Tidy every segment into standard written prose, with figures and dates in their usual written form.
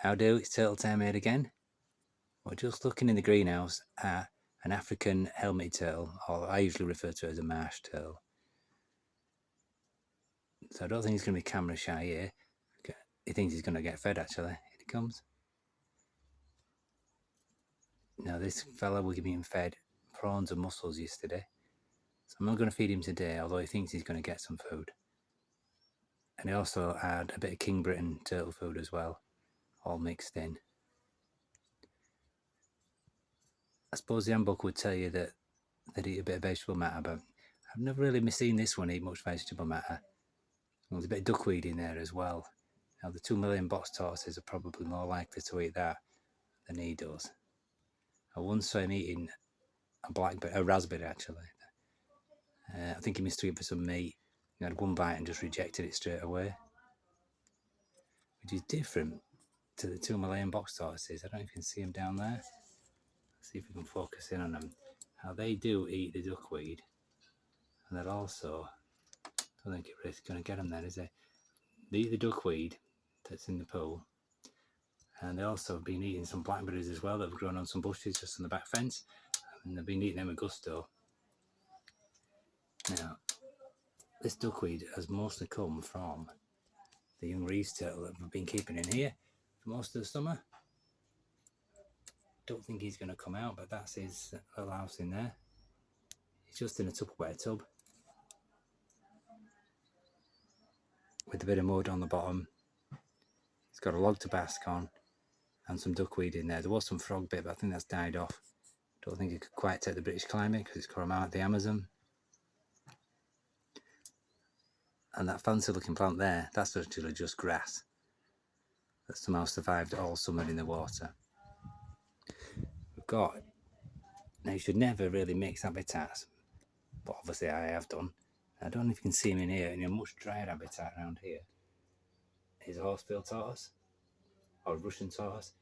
How do? It's turtle time here again. We're just looking in the greenhouse at an African helmeted turtle, or I usually refer to it as a marsh turtle. So I don't think he's going to be camera shy here. He thinks he's going to get fed actually. Here he comes. Now this fella will be fed prawns and mussels yesterday. So I'm not going to feed him today, although he thinks he's going to get some food. And he also had a bit of King Britain turtle food as well, all mixed in. I suppose the handbook would tell you that they'd eat a bit of vegetable matter, but I've never really seen this one eat much vegetable matter. There's a bit of duckweed in there as well. Now the 2 million box tortoises are probably more likely to eat that than he does. I once saw him eating a raspberry actually. I think he mistook it for some meat. He had one bite and just rejected it straight away, which is different to the 2 million box tortoises. I don't know if you can see them down there. Let's see if we can focus in on them. How they do eat the duckweed, and they're also, I don't think it's going to get them there, is it? They eat the duckweed that's in the pool, and they also have been eating some blackberries as well that have grown on some bushes just on the back fence, and they've been eating them with gusto. Now, this duckweed has mostly come from the young reef turtle that we've been keeping in here for most of the summer. Don't think he's going to come out, but that's his little house in there. He's just in a Tupperware tub with a bit of mud on the bottom. He's got a log to bask on and some duckweed in there. There was some frog bit, but I think that's died off. Don't think it could quite take the British climate because it's come out of the Amazon. And that fancy looking plant there, that's actually just grass that somehow survived all summer in the water. We've got, now you should never really mix habitats, but obviously I have done. I don't know if you can see him in here, in a much drier habitat around here. He's a horsebill tortoise, or a Russian tortoise.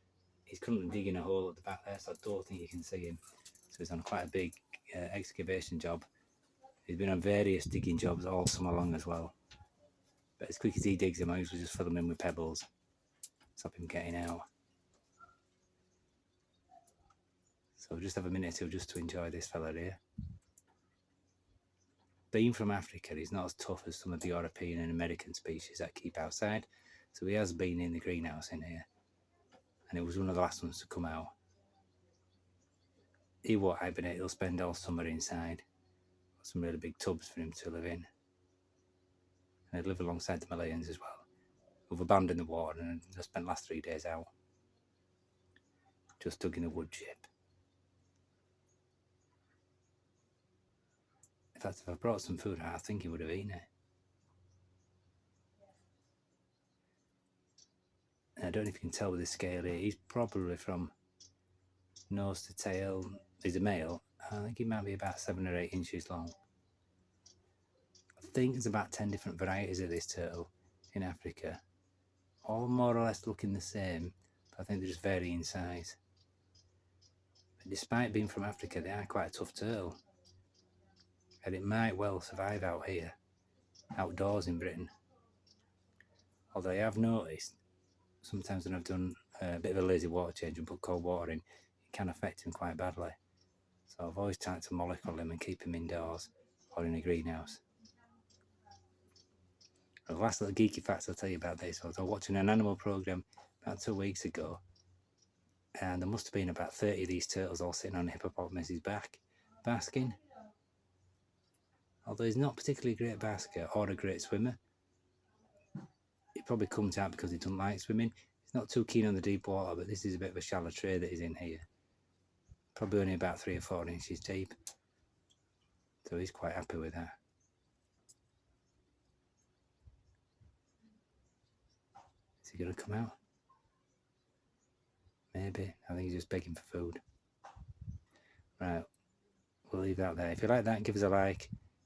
He's currently digging a hole at the back there, so I don't think you can see him. So he's on quite a big excavation job. He's been on various digging jobs all summer long as well. But as quick as he digs them, I usually just fill them in with pebbles, stop him getting out. So we'll just have a minute or two just to enjoy this fella here. Being from Africa, he's not as tough as some of the European and American species that keep outside. So he has been in the greenhouse in here. And it was one of the last ones to come out. He won't hibernate, he'll spend all summer inside. Got some really big tubs for him to live in. And he'll live alongside the Malayans as well, who've abandoned the water and they've spent the last 3 days out. Just dug in a wood chip. In fact, if I brought some food out, I think he would have eaten it. And I don't know if you can tell with the scale here, he's probably from nose to tail, he's a male, I think he might be about 7 or 8 inches long. I think there's about 10 different varieties of this turtle in Africa, all more or less looking the same, but I think they just vary in size. But despite being from Africa, they are quite a tough turtle, and it might well survive out here, outdoors in Britain. Although I have noticed, sometimes when I've done a bit of a lazy water change and put cold water in, it can affect him quite badly. So I've always tried to molecule him and keep him indoors or in a greenhouse. The last little geeky facts I'll tell you about this was I was watching an animal program about 2 weeks ago, and there must have been about 30 of these turtles all sitting on a hippopotamus's back, basking. Although he's not particularly a great basker or a great swimmer. He probably comes out because he doesn't like swimming. He's not too keen on the deep water, but this is a bit of a shallow tray that he's in here. Probably only about 3 or 4 inches deep. So he's quite happy with that. Is he going to come out? Maybe. I think he's just begging for food. Right. We'll leave that there. If you like that, give us a like.